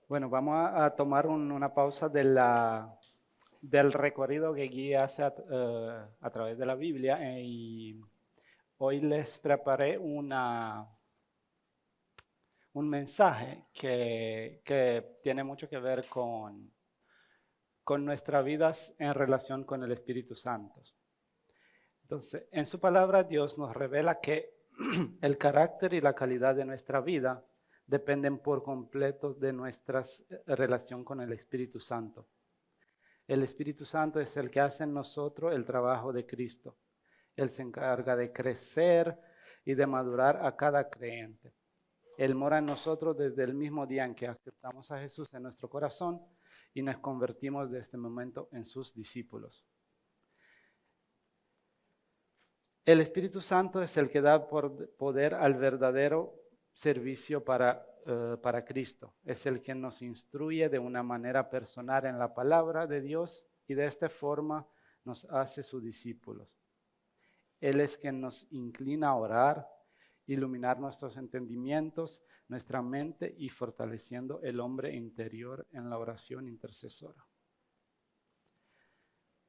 Bueno, vamos a tomar una pausa del recorrido que Guía hace a través de la Biblia y hoy les preparé un mensaje que tiene mucho que ver con nuestras vidas en relación con el Espíritu Santo. Entonces, en su palabra Dios nos revela que el carácter y la calidad de nuestra vida dependen por completo de nuestra relación con el Espíritu Santo. El Espíritu Santo es el que hace en nosotros el trabajo de Cristo. Él se encarga de crecer y de madurar a cada creyente. Él mora en nosotros desde el mismo día en que aceptamos a Jesús en nuestro corazón y nos convertimos de este momento en sus discípulos. El Espíritu Santo es el que da poder al verdadero servicio para Cristo. Es el que nos instruye de una manera personal en la palabra de Dios y de esta forma nos hace sus discípulos. Él es quien nos inclina a orar, iluminar nuestros entendimientos, nuestra mente y fortaleciendo el hombre interior en la oración intercesora.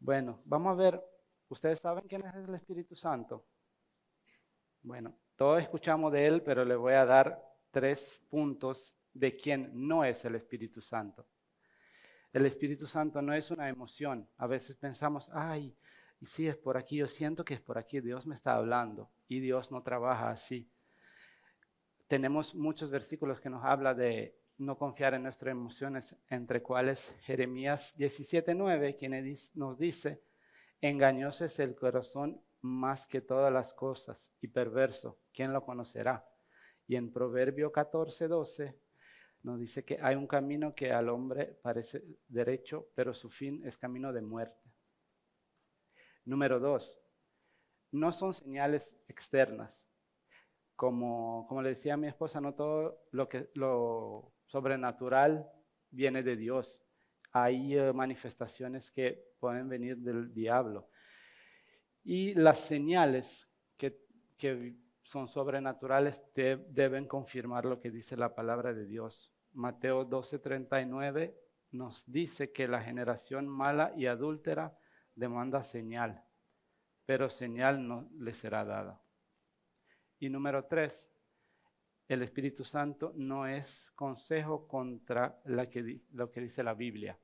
Bueno, vamos a ver, ¿ustedes saben quién es el Espíritu Santo? Bueno, todos escuchamos de él, pero le voy a dar 3 puntos de quién no es el Espíritu Santo. El Espíritu Santo no es una emoción. A veces pensamos, ay, y si es por aquí, yo siento que es por aquí, Dios me está hablando y Dios no trabaja así. Tenemos muchos versículos que nos habla de no confiar en nuestras emociones, entre cuales Jeremías 17:9, quien nos dice, engañoso es el corazón más que todas las cosas y perverso, ¿quién lo conocerá? Y en Proverbio 14:12 nos dice que hay un camino que al hombre parece derecho, pero su fin es camino de muerte. Número 2, no son señales externas. Como le decía a mi esposa, no todo lo sobrenatural viene de Dios. Hay manifestaciones que pueden venir del diablo. Y las señales que son sobrenaturales deben confirmar lo que dice la palabra de Dios. Mateo 12:39 nos dice que la generación mala y adúltera demanda señal, pero señal no le será dada. Y número 3, el Espíritu Santo no es consejo contra lo que dice la Biblia.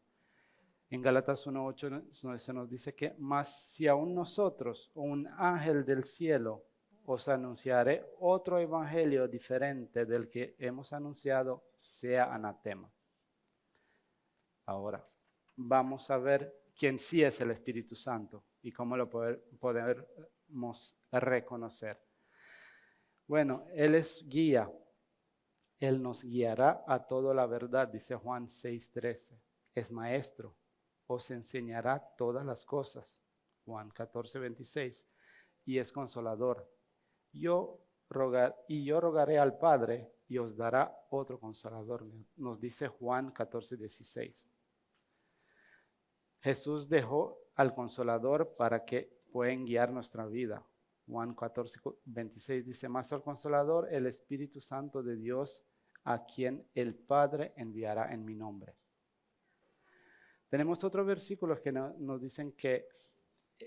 En Gálatas 1:8 se nos dice que, mas si aún nosotros o un ángel del cielo os anunciaré otro evangelio diferente del que hemos anunciado, sea anatema. Ahora, vamos a ver quién sí es el Espíritu Santo y cómo lo podemos reconocer. Bueno, Él es guía. Él nos guiará a toda la verdad, dice Juan 6:13. Es maestro, os enseñará todas las cosas, Juan 14:26. Y es consolador. Yo rogaré al Padre y os dará otro consolador, nos dice Juan 14:16. Jesús dejó al consolador para que puedan guiar nuestra vida. Juan 14:26 dice, más al consolador, el Espíritu Santo de Dios, a quien el Padre enviará en mi nombre. Tenemos otros versículos que nos dicen que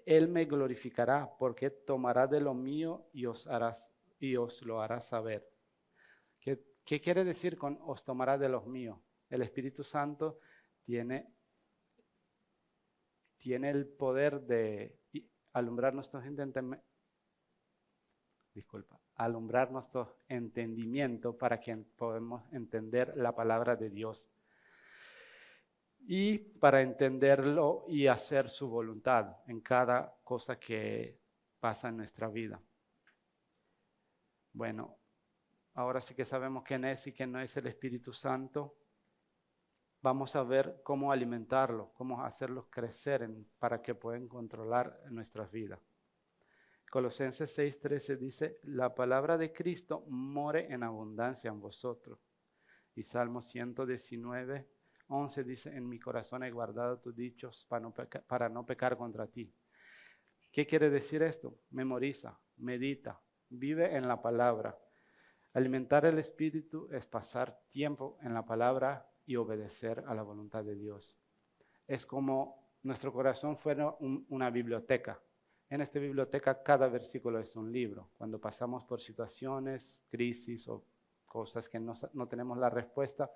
Él me glorificará porque tomará de lo mío y os lo hará saber. ¿Qué quiere decir con os tomará de los míos? El Espíritu Santo tiene el poder de alumbrar nuestros entendimiento para que podamos entender la palabra de Dios y para entenderlo y hacer su voluntad en cada cosa que pasa en nuestra vida. Bueno, ahora sí que sabemos quién es y quién no es el Espíritu Santo. Vamos a ver cómo alimentarlo, cómo hacerlos crecer para que puedan controlar nuestras vidas. Colosenses 6:13 dice, la palabra de Cristo more en abundancia en vosotros. Y Salmo 119:11 dice, en mi corazón he guardado tus dichos para no pecar contra ti. ¿Qué quiere decir esto? Memoriza, medita, vive en la palabra. Alimentar el espíritu es pasar tiempo en la palabra y obedecer a la voluntad de Dios. Es como nuestro corazón fuera una biblioteca. En esta biblioteca cada versículo es un libro. Cuando pasamos por situaciones, crisis o cosas que no tenemos la respuesta,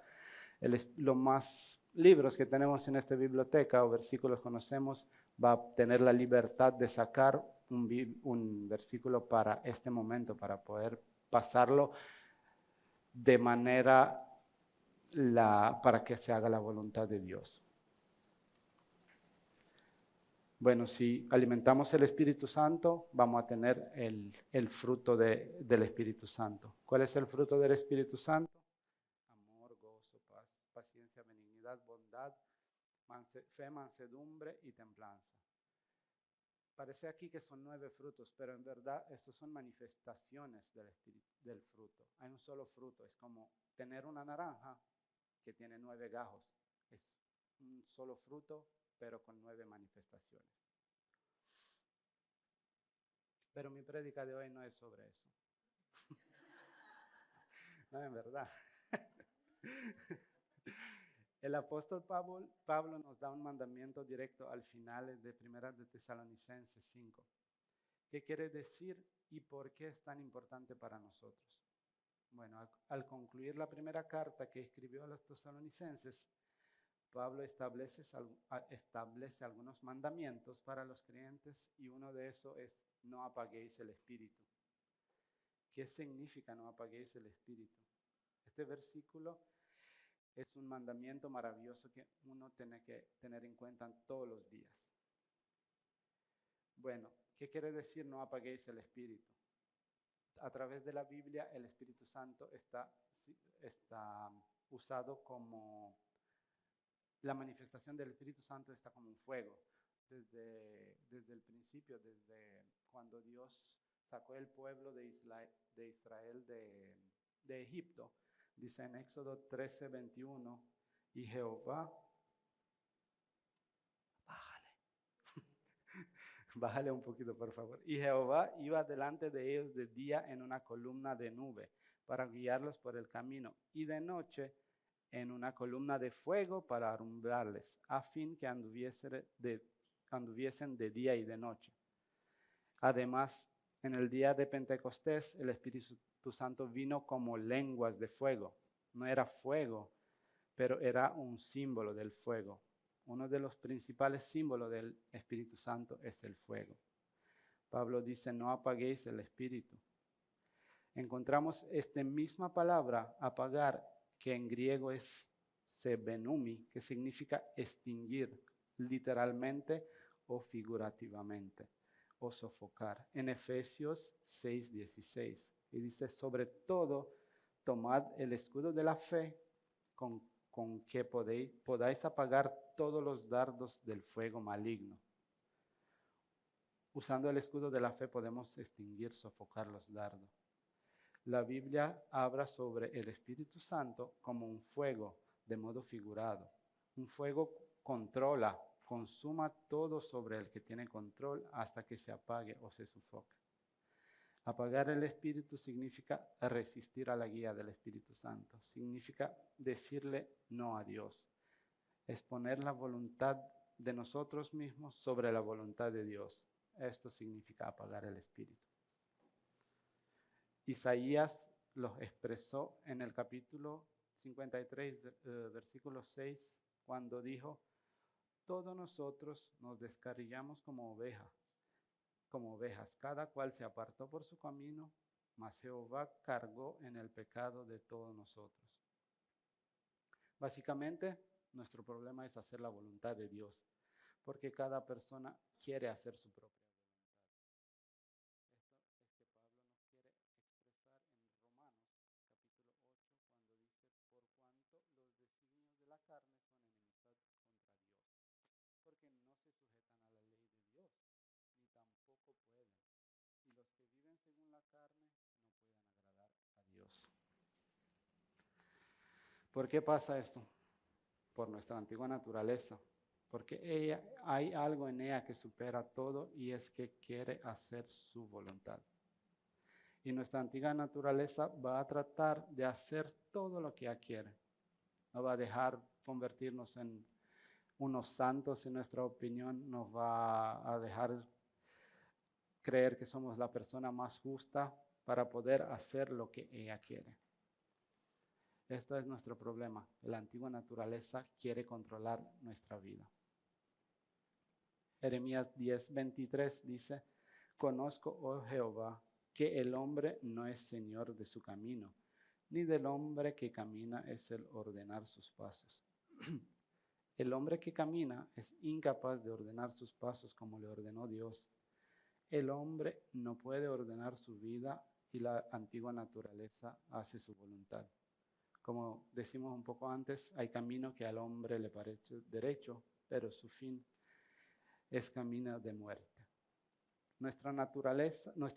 los más libros que tenemos en esta biblioteca o versículos conocemos, va a tener la libertad de sacar un versículo para este momento, para poder pasarlo de manera para que se haga la voluntad de Dios. Bueno, si alimentamos el Espíritu Santo, vamos a tener el fruto del Espíritu Santo. ¿Cuál es el fruto del Espíritu Santo? Amor, gozo, paz, paciencia, benignidad, bondad, fe, mansedumbre y templanza. Parece aquí que son 9 frutos, pero en verdad estos son manifestaciones del fruto. Hay un solo fruto, es como tener una naranja que tiene 9 gajos. Es un solo fruto, pero con 9 manifestaciones. Pero mi prédica de hoy no es sobre eso. No, en verdad. El apóstol Pablo nos da un mandamiento directo al final de 1 de Tesalonicenses 5. ¿Qué quiere decir y por qué es tan importante para nosotros? Bueno, al concluir la primera carta que escribió a los tesalonicenses, Pablo establece algunos mandamientos para los creyentes y uno de esos es no apaguéis el espíritu. ¿Qué significa no apaguéis el espíritu? Este versículo es un mandamiento maravilloso que uno tiene que tener en cuenta todos los días. Bueno, ¿qué quiere decir no apaguéis el espíritu? A través de la Biblia el Espíritu Santo está usado como, la manifestación del Espíritu Santo está como un fuego. Desde el principio, desde cuando Dios sacó el pueblo de Israel de Egipto, dice en Éxodo 13:21, y Jehová, bájale un poquito por favor, y Jehová iba delante de ellos de día en una columna de nube para guiarlos por el camino, y de noche en una columna de fuego para alumbrarles, a fin que anduviesen de día y de noche. Además, en el día de Pentecostés, el Espíritu Santo vino como lenguas de fuego. No era fuego, pero era un símbolo del fuego. Uno de los principales símbolos del Espíritu Santo es el fuego. Pablo dice, no apaguéis el Espíritu. Encontramos esta misma palabra, apagar, que en griego es sebenumi, que significa extinguir, literalmente o figurativamente, o sofocar. En Efesios 6:16, y dice, sobre todo, tomad el escudo de la fe con que podáis apagar todos los dardos del fuego maligno. Usando el escudo de la fe podemos extinguir, sofocar los dardos. La Biblia habla sobre el Espíritu Santo como un fuego de modo figurado. Un fuego controla, consuma todo sobre el que tiene control hasta que se apague o se sofoque. Apagar el Espíritu significa resistir a la guía del Espíritu Santo. Significa decirle no a Dios. Es poner la voluntad de nosotros mismos sobre la voluntad de Dios. Esto significa apagar el Espíritu. Isaías los expresó en el capítulo 53, versículo 6, cuando dijo, todos nosotros nos descarriamos como ovejas, cada cual se apartó por su camino, mas Jehová cargó en el pecado de todos nosotros. Básicamente, nuestro problema es hacer la voluntad de Dios, porque cada persona quiere hacer su propia voluntad. ¿Por qué pasa esto? Por nuestra antigua naturaleza. Porque hay algo en ella que supera todo y es que quiere hacer su voluntad. Y nuestra antigua naturaleza va a tratar de hacer todo lo que ella quiere. no va a dejar convertirnos en unos santos en nuestra opinión, nos va a dejar creer que somos la persona más justa para poder hacer lo que ella quiere. Este es nuestro problema. La antigua naturaleza quiere controlar nuestra vida. Jeremías 10:23 dice, conozco, oh Jehová, que el hombre no es señor de su camino, ni del hombre que camina es el ordenar sus pasos. El hombre que camina es incapaz de ordenar sus pasos como le ordenó Dios. El hombre no puede ordenar su vida y la antigua naturaleza hace su voluntad. Como decimos un poco antes, hay camino que al hombre le parece derecho, pero su fin es camino de muerte. Nuestra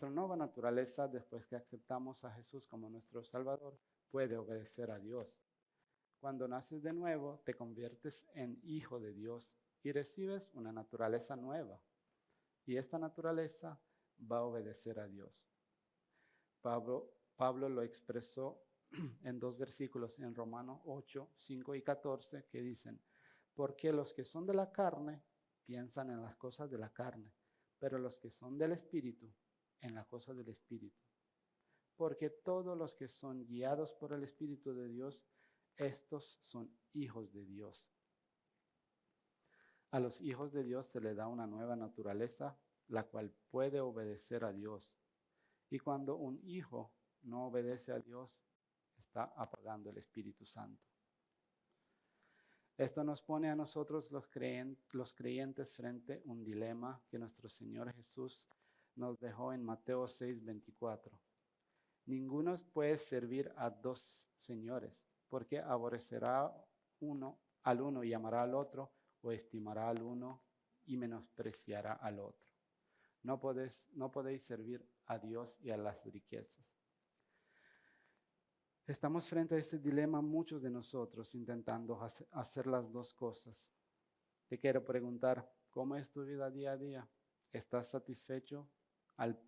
nueva naturaleza, después que aceptamos a Jesús como nuestro Salvador, puede obedecer a Dios. Cuando naces de nuevo, te conviertes en hijo de Dios y recibes una naturaleza nueva. Y esta naturaleza va a obedecer a Dios. Pablo lo expresó en 2 versículos en Romanos 8, 5 y 14 que dicen, porque los que son de la carne piensan en las cosas de la carne, pero los que son del Espíritu, en las cosas del Espíritu. Porque todos los que son guiados por el Espíritu de Dios, estos son hijos de Dios. A los hijos de Dios se les da una nueva naturaleza, la cual puede obedecer a Dios. Y cuando un hijo no obedece a Dios, está apagando el Espíritu Santo. Esto nos pone a nosotros los creyentes frente a un dilema que nuestro Señor Jesús nos dejó en Mateo 6:24. Ninguno puede servir a 2 señores, porque aborrecerá al uno y amará al otro, o estimará al uno y menospreciará al otro. No podéis servir a Dios y a las riquezas. Estamos frente a este dilema muchos de nosotros intentando hacer las 2 cosas. Te quiero preguntar, ¿cómo es tu vida día a día? ¿Estás satisfecho al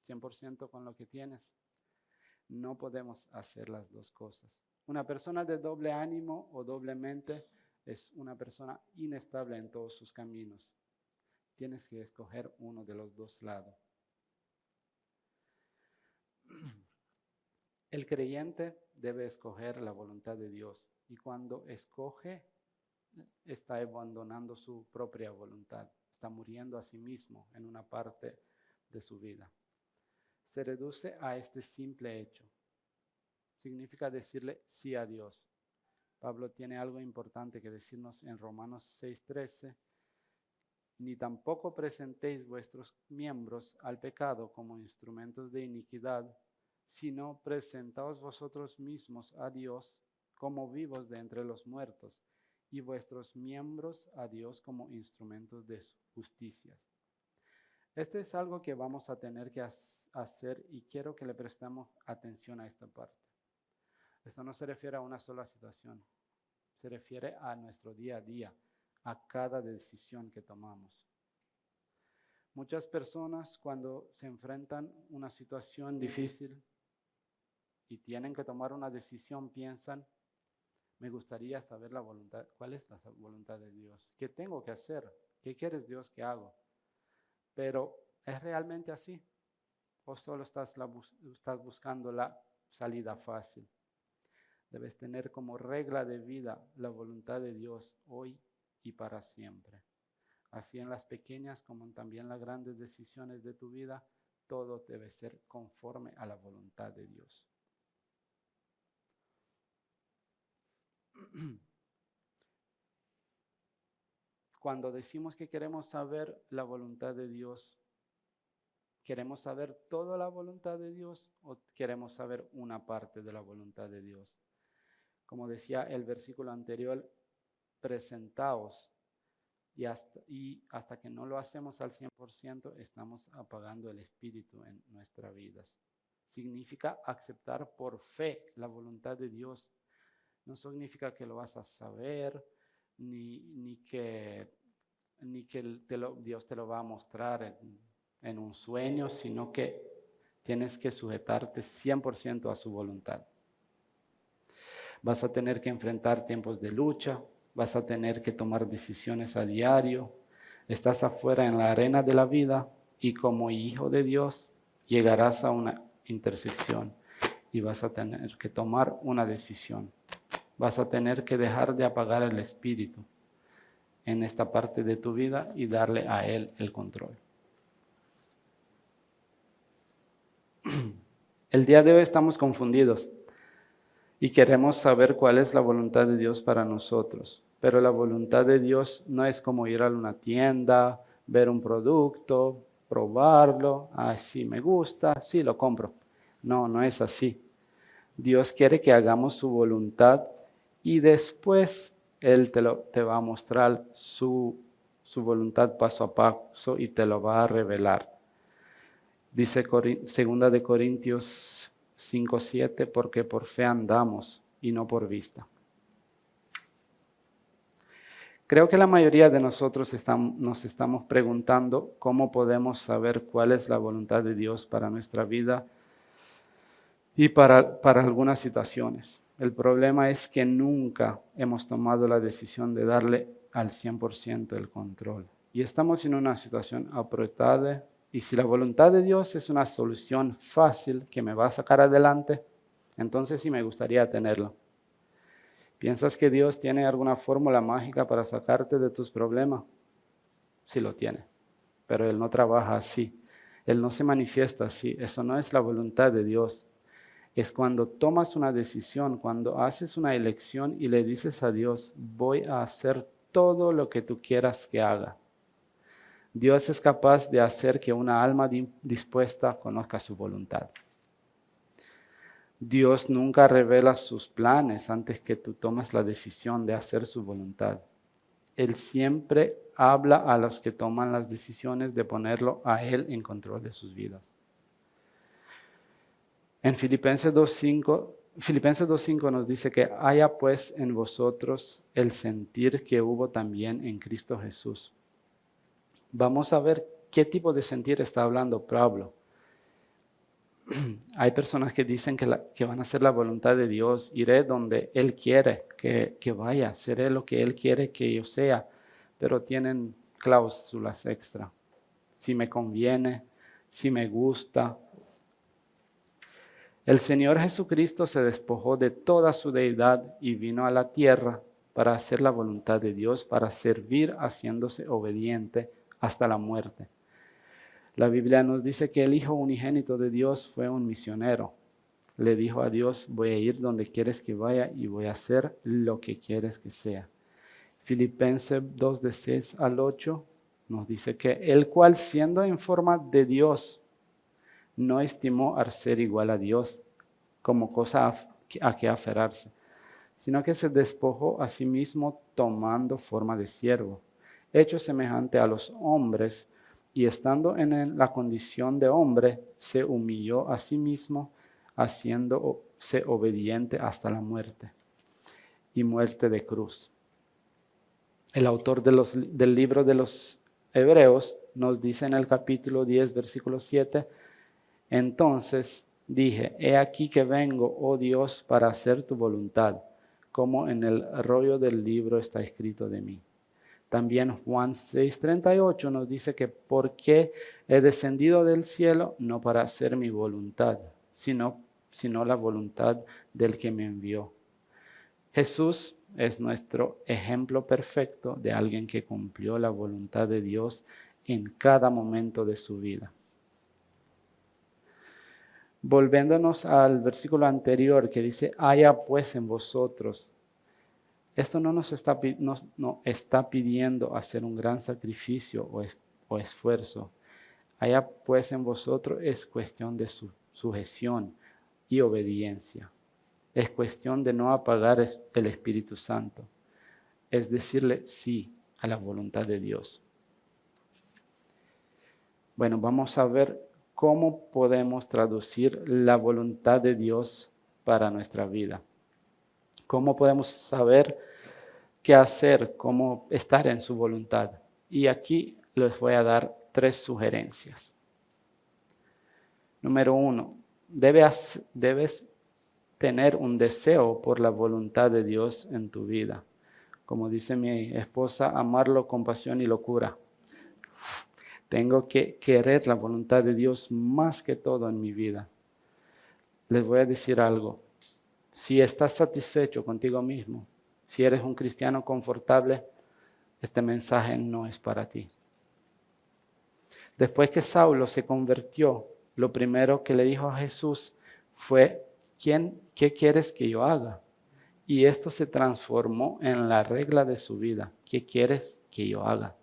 100% con lo que tienes? No podemos hacer las 2 cosas. Una persona de doble ánimo o doble mente es una persona inestable en todos sus caminos. Tienes que escoger uno de los 2 lados. El creyente debe escoger la voluntad de Dios y cuando escoge, está abandonando su propia voluntad, está muriendo a sí mismo en una parte de su vida. Se reduce a este simple hecho. Significa decirle sí a Dios. Pablo tiene algo importante que decirnos en Romanos 6:13. Ni tampoco presentéis vuestros miembros al pecado como instrumentos de iniquidad, sino presentaos vosotros mismos a Dios como vivos de entre los muertos, y vuestros miembros a Dios como instrumentos de justicia. Esto es algo que vamos a tener que hacer y quiero que le prestemos atención a esta parte. Esto no se refiere a una sola situación, se refiere a nuestro día a día, a cada decisión que tomamos. Muchas personas cuando se enfrentan a una situación difícil y tienen que tomar una decisión piensan, me gustaría saber la voluntad, ¿cuál es la voluntad de Dios? ¿Qué tengo que hacer? ¿Qué quieres Dios que haga? Pero ¿es realmente así? ¿O solo estás buscando la salida fácil? Debes tener como regla de vida la voluntad de Dios hoy y para siempre. Así en las pequeñas como también en las grandes decisiones de tu vida, todo debe ser conforme a la voluntad de Dios. Cuando decimos que queremos saber la voluntad de Dios, ¿queremos saber toda la voluntad de Dios o queremos saber una parte de la voluntad de Dios? Como decía el versículo anterior, presentaos. Y hasta que no lo hacemos al 100%, estamos apagando el espíritu en nuestras vidas. Significa aceptar por fe la voluntad de Dios. No significa que lo vas a saber, ni que Dios te lo va a mostrar en un sueño, sino que tienes que sujetarte 100% a su voluntad. Vas a tener que enfrentar tiempos de lucha, vas a tener que tomar decisiones a diario. Estás afuera en la arena de la vida y como hijo de Dios llegarás a una intersección y vas a tener que tomar una decisión. Vas a tener que dejar de apagar el espíritu en esta parte de tu vida y darle a él el control. El día de hoy estamos confundidos y queremos saber cuál es la voluntad de Dios para nosotros. Pero la voluntad de Dios no es como ir a una tienda, ver un producto, probarlo, sí me gusta, sí lo compro. No, no es así. Dios quiere que hagamos su voluntad y después Él te va a mostrar su voluntad paso a paso y te lo va a revelar. Dice 2 de Corintios 5:7, porque por fe andamos y no por vista. Creo que la mayoría de nosotros nos estamos preguntando cómo podemos saber cuál es la voluntad de Dios para nuestra vida y para algunas situaciones. El problema es que nunca hemos tomado la decisión de darle al 100% el control. Y estamos en una situación apretada. Y si la voluntad de Dios es una solución fácil que me va a sacar adelante, entonces sí me gustaría tenerla. ¿Piensas que Dios tiene alguna fórmula mágica para sacarte de tus problemas? Sí lo tiene, pero Él no trabaja así. Él no se manifiesta así. Eso no es la voluntad de Dios. Es cuando tomas una decisión, cuando haces una elección y le dices a Dios, voy a hacer todo lo que tú quieras que haga. Dios es capaz de hacer que una alma dispuesta conozca su voluntad. Dios nunca revela sus planes antes que tú tomes la decisión de hacer su voluntad. Él siempre habla a los que toman las decisiones de ponerlo a Él en control de sus vidas. En Filipenses 2:5 nos dice que haya pues en vosotros el sentir que hubo también en Cristo Jesús. Vamos a ver qué tipo de sentir está hablando Pablo. Hay personas que dicen que van a hacer la voluntad de Dios. Iré donde Él quiere que vaya. Seré lo que Él quiere que yo sea. Pero tienen cláusulas extra. Si me conviene, si me gusta. El Señor Jesucristo se despojó de toda su deidad y vino a la tierra para hacer la voluntad de Dios, para servir haciéndose obediente hasta la muerte. La Biblia nos dice que el Hijo unigénito de Dios fue un misionero. Le dijo a Dios, voy a ir donde quieres que vaya y voy a hacer lo que quieres que sea. Filipenses 2, de 6 al 8 nos dice que el cual siendo en forma de Dios, no estimó al ser igual a Dios como cosa a que aferrarse, sino que se despojó a sí mismo tomando forma de siervo, hecho semejante a los hombres, y estando en la condición de hombre, se humilló a sí mismo, haciéndose obediente hasta la muerte, y muerte de cruz. El autor del libro de los Hebreos nos dice en el capítulo 10, versículo 7, entonces dije, he aquí que vengo, oh Dios, para hacer tu voluntad, como en el rollo del libro está escrito de mí. También Juan 6:38 nos dice que porque he descendido del cielo, no para hacer mi voluntad, sino la voluntad del que me envió. Jesús es nuestro ejemplo perfecto de alguien que cumplió la voluntad de Dios en cada momento de su vida. Volviéndonos al versículo anterior que dice, haya pues en vosotros. Esto no nos está pidiendo hacer un gran sacrificio o esfuerzo. Haya pues en vosotros es cuestión de sujeción y obediencia. Es cuestión de no apagar el Espíritu Santo. Es decirle sí a la voluntad de Dios. Bueno, vamos a ver cómo podemos traducir la voluntad de Dios para nuestra vida. ¿Cómo podemos saber qué hacer, cómo estar en su voluntad? Y aquí les voy a dar 3 sugerencias. Número 1, debes tener un deseo por la voluntad de Dios en tu vida. Como dice mi esposa, amarlo con pasión y locura. Tengo que querer la voluntad de Dios más que todo en mi vida. Les voy a decir algo. Si estás satisfecho contigo mismo, si eres un cristiano confortable, este mensaje no es para ti. Después que Saulo se convirtió, lo primero que le dijo a Jesús fue, ¿qué quieres que yo haga? Y esto se transformó en la regla de su vida. ¿Qué quieres que yo haga?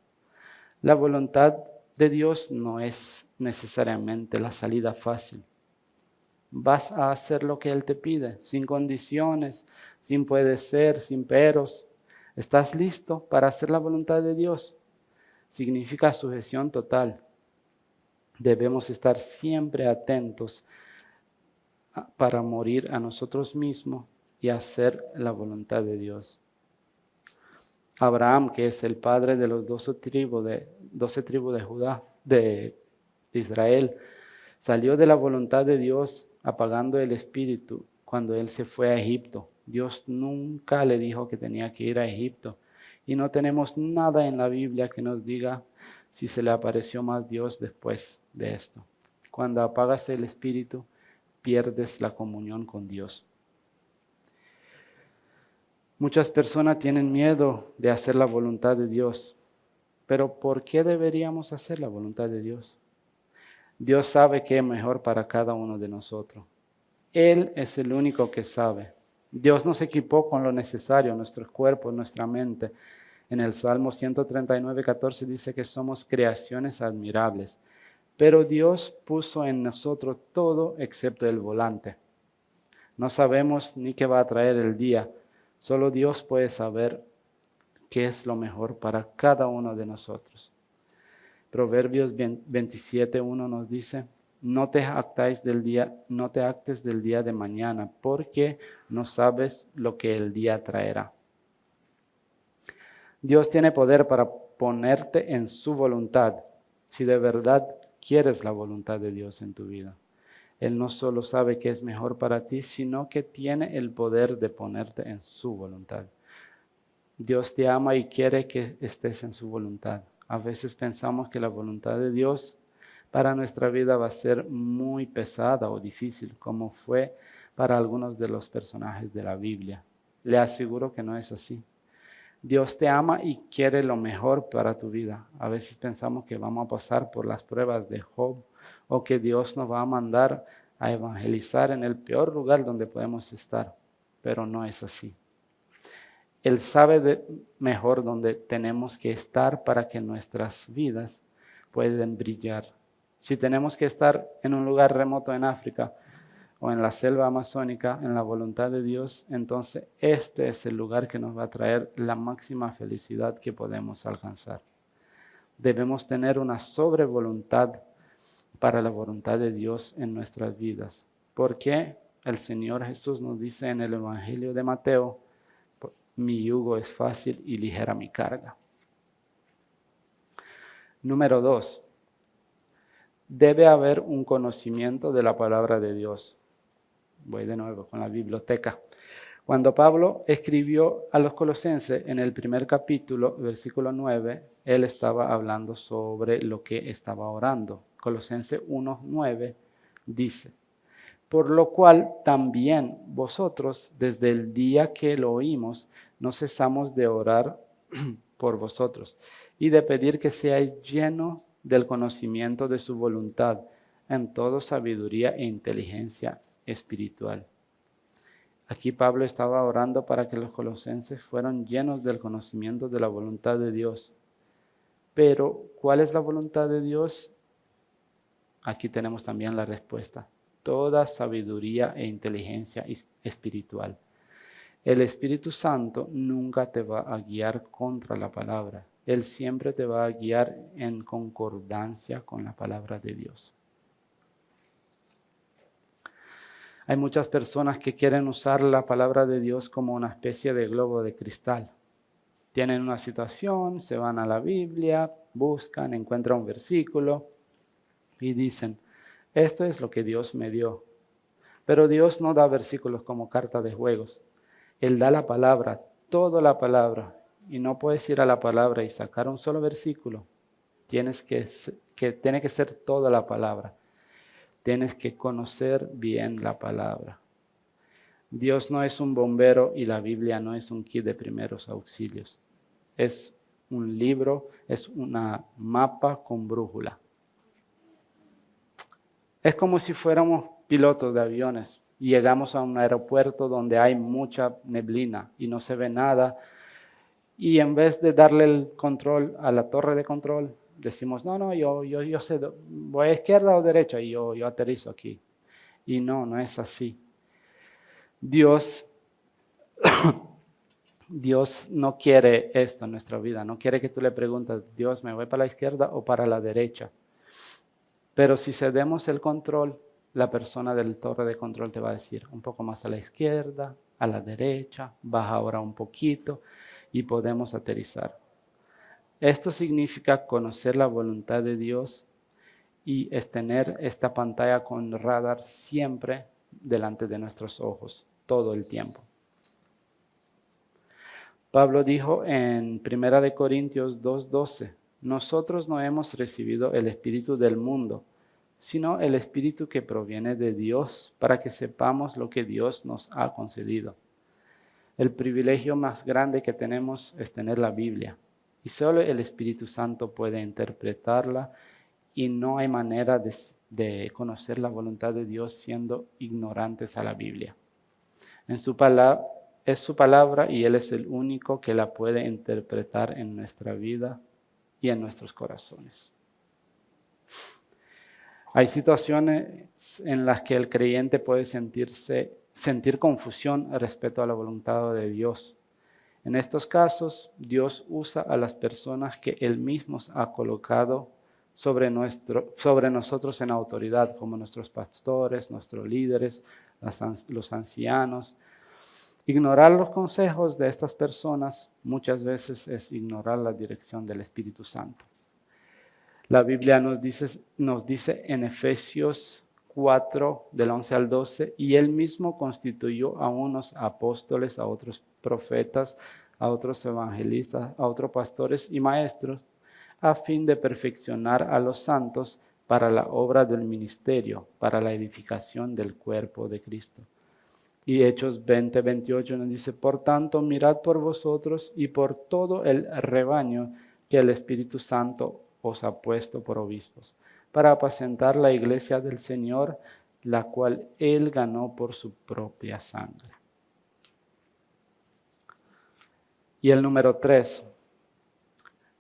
La voluntad de Dios no es necesariamente la salida fácil. Vas a hacer lo que Él te pide, sin condiciones, sin puede ser, sin peros. ¿Estás listo para hacer la voluntad de Dios? Significa sujeción total. Debemos estar siempre atentos para morir a nosotros mismos y hacer la voluntad de Dios. Abraham, que es el padre de los 12 tribus de Judá, de Israel, salió de la voluntad de Dios apagando el espíritu cuando él se fue a Egipto. Dios nunca le dijo que tenía que ir a Egipto. Y no tenemos nada en la Biblia que nos diga si se le apareció más Dios después de esto. Cuando apagas el espíritu, pierdes la comunión con Dios. Muchas personas tienen miedo de hacer la voluntad de Dios. Pero ¿por qué deberíamos hacer la voluntad de Dios? Dios sabe qué es mejor para cada uno de nosotros. Él es el único que sabe. Dios nos equipó con lo necesario, nuestros cuerpos, nuestra mente. En el Salmo 139:14 dice que somos creaciones admirables. Pero Dios puso en nosotros todo excepto el volante. No sabemos ni qué va a traer el día. Solo Dios puede saber qué es lo mejor para cada uno de nosotros. Proverbios 27:1 nos dice, no te actes del día de mañana, porque no sabes lo que el día traerá. Dios tiene poder para ponerte en su voluntad, si de verdad quieres la voluntad de Dios en tu vida. Él no solo sabe qué es mejor para ti, sino que tiene el poder de ponerte en su voluntad. Dios te ama y quiere que estés en su voluntad. A veces pensamos que la voluntad de Dios para nuestra vida va a ser muy pesada o difícil, como fue para algunos de los personajes de la Biblia. Le aseguro que no es así. Dios te ama y quiere lo mejor para tu vida. A veces pensamos que vamos a pasar por las pruebas de Job o que Dios nos va a mandar a evangelizar en el peor lugar donde podemos estar, pero no es así. Él sabe mejor dónde tenemos que estar para que nuestras vidas puedan brillar. Si tenemos que estar en un lugar remoto en África o en la selva amazónica, en la voluntad de Dios, entonces este es el lugar que nos va a traer la máxima felicidad que podemos alcanzar. Debemos tener una sobrevoluntad para la voluntad de Dios en nuestras vidas. Porque el Señor Jesús nos dice en el Evangelio de Mateo, mi yugo es fácil y ligera mi carga. Número 2. Debe haber un conocimiento de la palabra de Dios. Voy de nuevo con la biblioteca. Cuando Pablo escribió a los Colosenses en el primer capítulo, versículo 9, él estaba hablando sobre lo que estaba orando. Colosenses 1:9 dice, por lo cual también vosotros, desde el día que lo oímos, no cesamos de orar por vosotros y de pedir que seáis llenos del conocimiento de su voluntad en toda sabiduría e inteligencia espiritual. Aquí Pablo estaba orando para que los colosenses fueran llenos del conocimiento de la voluntad de Dios. Pero, ¿cuál es la voluntad de Dios? Aquí tenemos también la respuesta. Toda sabiduría e inteligencia espiritual. El Espíritu Santo nunca te va a guiar contra la palabra. Él siempre te va a guiar en concordancia con la palabra de Dios. Hay muchas personas que quieren usar la palabra de Dios como una especie de globo de cristal. Tienen una situación, se van a la Biblia, buscan, encuentran un versículo y dicen, esto es lo que Dios me dio. Pero Dios no da versículos como carta de juegos. Él da la palabra, toda la palabra. Y no puedes ir a la palabra y sacar un solo versículo. Tiene que ser toda la palabra. Tienes que conocer bien la palabra. Dios no es un bombero y la Biblia no es un kit de primeros auxilios. Es un libro, es una mapa con brújula. Es como si fuéramos pilotos de aviones y llegamos a un aeropuerto donde hay mucha neblina y no se ve nada. Y en vez de darle el control a la torre de control, decimos, no, yo sé, voy a izquierda o derecha y yo aterrizo aquí. Y no es así. Dios no quiere esto en nuestra vida. No quiere que tú le preguntes, Dios, ¿me voy para la izquierda o para la derecha? Pero si cedemos el control, la persona del torre de control te va a decir un poco más a la izquierda, a la derecha, baja ahora un poquito y podemos aterrizar. Esto significa conocer la voluntad de Dios y es tener esta pantalla con radar siempre delante de nuestros ojos, todo el tiempo. Pablo dijo en 1 Corintios 2:12, nosotros no hemos recibido el espíritu del mundo, sino el espíritu que proviene de Dios, para que sepamos lo que Dios nos ha concedido. El privilegio más grande que tenemos es tener la Biblia, y solo el Espíritu Santo puede interpretarla, y no hay manera de conocer la voluntad de Dios siendo ignorantes a la Biblia. Es su palabra y Él es el único que la puede interpretar en nuestra vida y en nuestros corazones. Hay situaciones en las que el creyente puede sentir confusión respecto a la voluntad de Dios. En estos casos, Dios usa a las personas que Él mismo ha colocado sobre nosotros en autoridad, como nuestros pastores, nuestros líderes, los ancianos. Ignorar los consejos de estas personas muchas veces es ignorar la dirección del Espíritu Santo. La Biblia nos dice en Efesios 4, del 11 al 12, y Él mismo constituyó a unos apóstoles, a otros profetas, a otros evangelistas, a otros pastores y maestros, a fin de perfeccionar a los santos para la obra del ministerio, para la edificación del cuerpo de Cristo. Y Hechos 20:28 nos dice, por tanto, mirad por vosotros y por todo el rebaño que el Espíritu Santo os ha puesto por obispos, para apacentar la iglesia del Señor, la cual Él ganó por su propia sangre. Y el número 3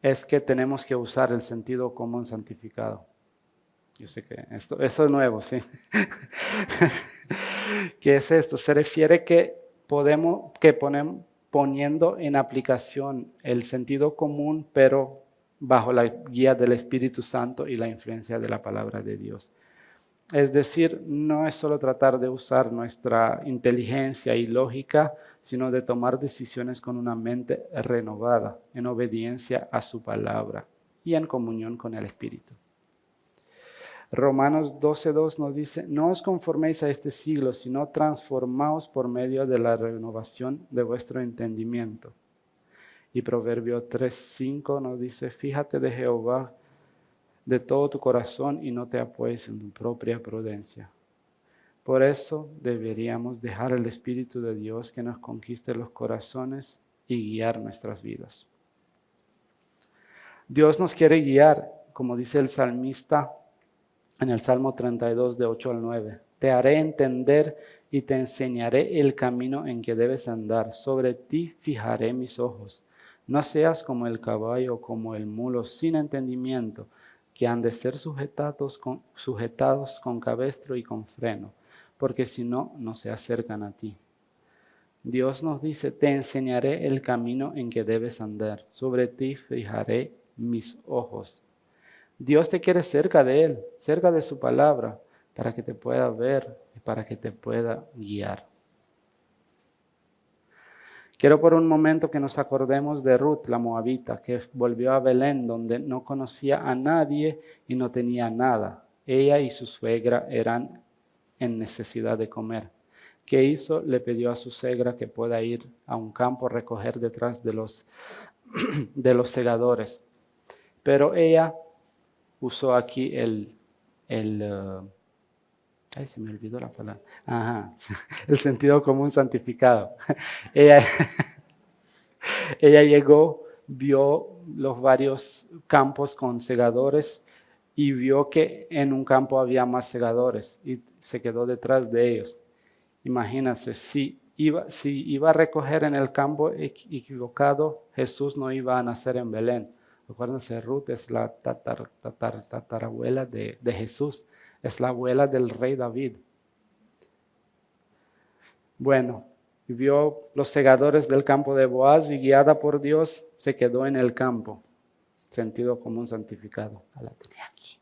es que tenemos que usar el sentido común santificado. Yo sé que eso es nuevo, ¿sí? ¿Qué es esto? Se refiere poniendo en aplicación el sentido común, pero bajo la guía del Espíritu Santo y la influencia de la palabra de Dios. Es decir, no es solo tratar de usar nuestra inteligencia y lógica, sino de tomar decisiones con una mente renovada, en obediencia a su palabra y en comunión con el Espíritu. Romanos 12:2 nos dice, no os conforméis a este siglo, sino transformaos por medio de la renovación de vuestro entendimiento. Y Proverbio 3:5 nos dice, fíjate de Jehová de todo tu corazón y no te apoyes en tu propia prudencia. Por eso deberíamos dejar el Espíritu de Dios que nos conquiste los corazones y guiar nuestras vidas. Dios nos quiere guiar, como dice el salmista en el Salmo 32, de 8 al 9. Te haré entender y te enseñaré el camino en que debes andar. Sobre ti fijaré mis ojos. No seas como el caballo o como el mulo sin entendimiento, que han de ser sujetados con cabestro y con freno, porque si no, no se acercan a ti. Dios nos dice, te enseñaré el camino en que debes andar. Sobre ti fijaré mis ojos. Dios te quiere cerca de Él, cerca de su palabra, para que te pueda ver y para que te pueda guiar. Quiero por un momento que nos acordemos de Ruth, la moabita, que volvió a Belén, donde no conocía a nadie y no tenía nada. Ella y su suegra eran en necesidad de comer. ¿Qué hizo? Le pidió a su suegra que pueda ir a un campo a recoger detrás de los segadores. Pero ella usó aquí ay, se me olvidó la palabra. Ajá, el sentido común santificado. Ella llegó, vio los varios campos con segadores y vio que en un campo había más segadores y se quedó detrás de ellos. Imagínense, si iba a recoger en el campo equivocado, Jesús no iba a nacer en Belén. Acuérdense, Ruth es la tatarabuela de Jesús, es la abuela del rey David. Bueno, vio los segadores del campo de Boaz y guiada por Dios se quedó en el campo. Sentido común santificado. La tenía aquí.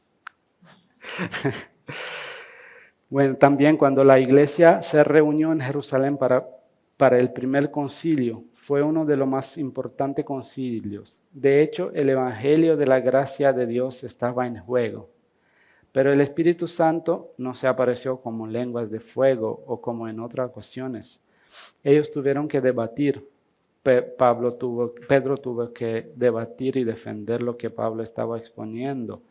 Bueno, también cuando la iglesia se reunió en Jerusalén para el primer concilio, fue uno de los más importantes concilios. De hecho, el evangelio de la gracia de Dios estaba en juego. Pero el Espíritu Santo no se apareció como lenguas de fuego o como en otras ocasiones. Ellos tuvieron que debatir. Pedro tuvo que debatir y defender lo que Pablo estaba exponiendo.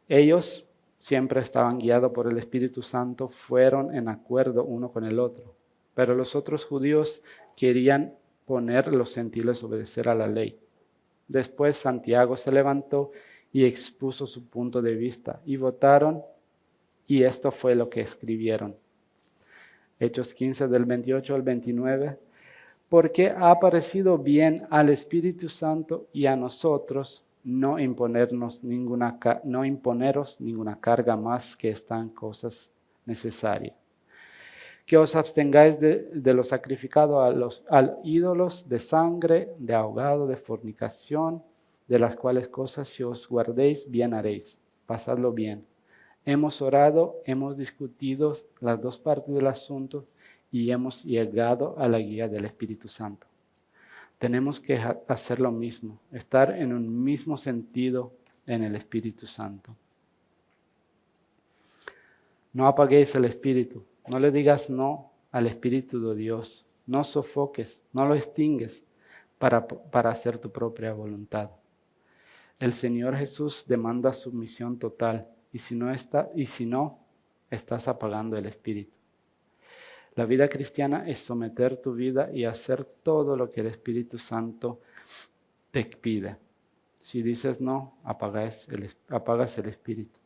Ellos siempre estaban guiados por el Espíritu Santo, fueron en acuerdo uno con el otro. Pero los otros judíos querían poner a los gentiles a obedecer a la ley. Después Santiago se levantó y expuso su punto de vista y votaron, y esto fue lo que escribieron. Hechos 15 del 28 al 29. Porque ha parecido bien al Espíritu Santo y a nosotros no imponeros ninguna carga más que están cosas necesarias. Que os abstengáis de lo sacrificado a ídolos, de sangre, de ahogado, de fornicación, de las cuales cosas si os guardéis, bien haréis. Pasadlo bien. Hemos orado, hemos discutido las dos partes del asunto y hemos llegado a la guía del Espíritu Santo. Tenemos que hacer lo mismo, estar en un mismo sentido en el Espíritu Santo. No apaguéis el Espíritu, no le digas no al Espíritu de Dios, no sofoques, no lo extingues para hacer tu propia voluntad. El Señor Jesús demanda sumisión total y si no, estás apagando el Espíritu. La vida cristiana es someter tu vida y hacer todo lo que el Espíritu Santo te pide. Si dices no, apagas el Espíritu.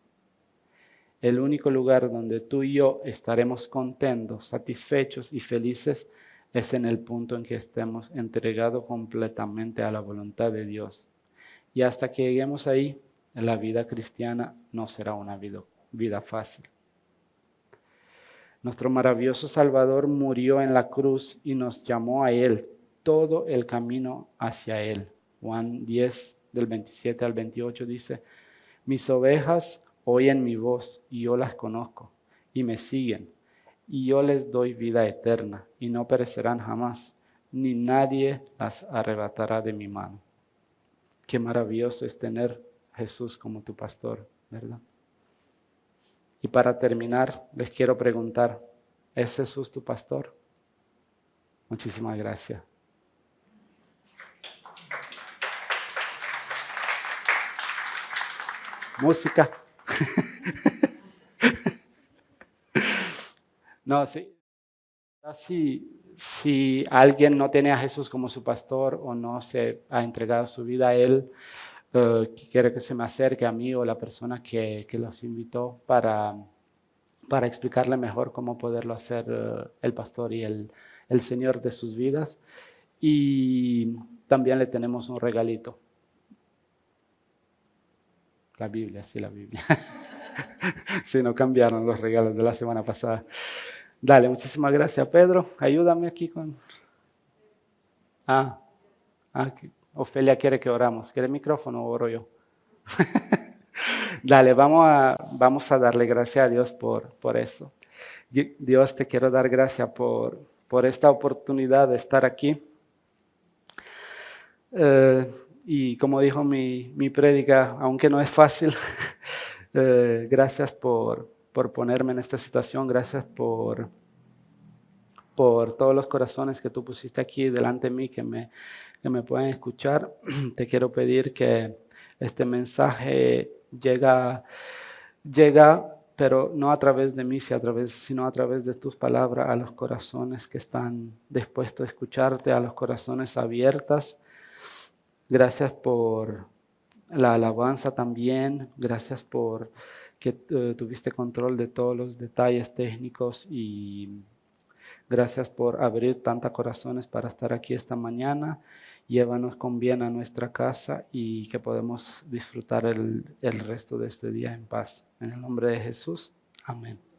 El único lugar donde tú y yo estaremos contentos, satisfechos y felices es en el punto en que estemos entregados completamente a la voluntad de Dios. Y hasta que lleguemos ahí, la vida cristiana no será una vida fácil. Nuestro maravilloso Salvador murió en la cruz y nos llamó a Él, todo el camino hacia Él. Juan 10, del 27 al 28 dice, mis ovejas oyen mi voz y yo las conozco y me siguen y yo les doy vida eterna y no perecerán jamás, ni nadie las arrebatará de mi mano. Qué maravilloso es tener a Jesús como tu pastor, ¿verdad? Y para terminar, les quiero preguntar, ¿es Jesús tu pastor? Muchísimas gracias. Música. No, si alguien no tiene a Jesús como su pastor o no se ha entregado su vida a Él, quiere que se me acerque a mí o la persona que los invitó para explicarle mejor cómo poderlo hacer el pastor y el Señor de sus vidas. Y también le tenemos un regalito. La Biblia, sí, la Biblia. Sí, no cambiaron los regalos de la semana pasada. Dale, muchísimas gracias, Pedro. Ayúdame aquí con... Ofelia quiere que oramos. ¿Quiere el micrófono o oro yo? Dale, vamos a darle gracias a Dios por eso. Dios, te quiero dar gracias por esta oportunidad de estar aquí. Y como dijo mi prédica, aunque no es fácil, gracias por por ponerme en esta situación. Gracias por todos los corazones que tú pusiste aquí delante de mí que me pueden escuchar. Te quiero pedir que este mensaje llega, pero no a través de mí, sino a través de tus palabras, a los corazones que están dispuestos a escucharte, a los corazones abiertos. Gracias por la alabanza también. Gracias por que tuviste control de todos los detalles técnicos y gracias por abrir tantos corazones para estar aquí esta mañana. Llévanos con bien a nuestra casa y que podamos disfrutar el resto de este día en paz. En el nombre de Jesús. Amén.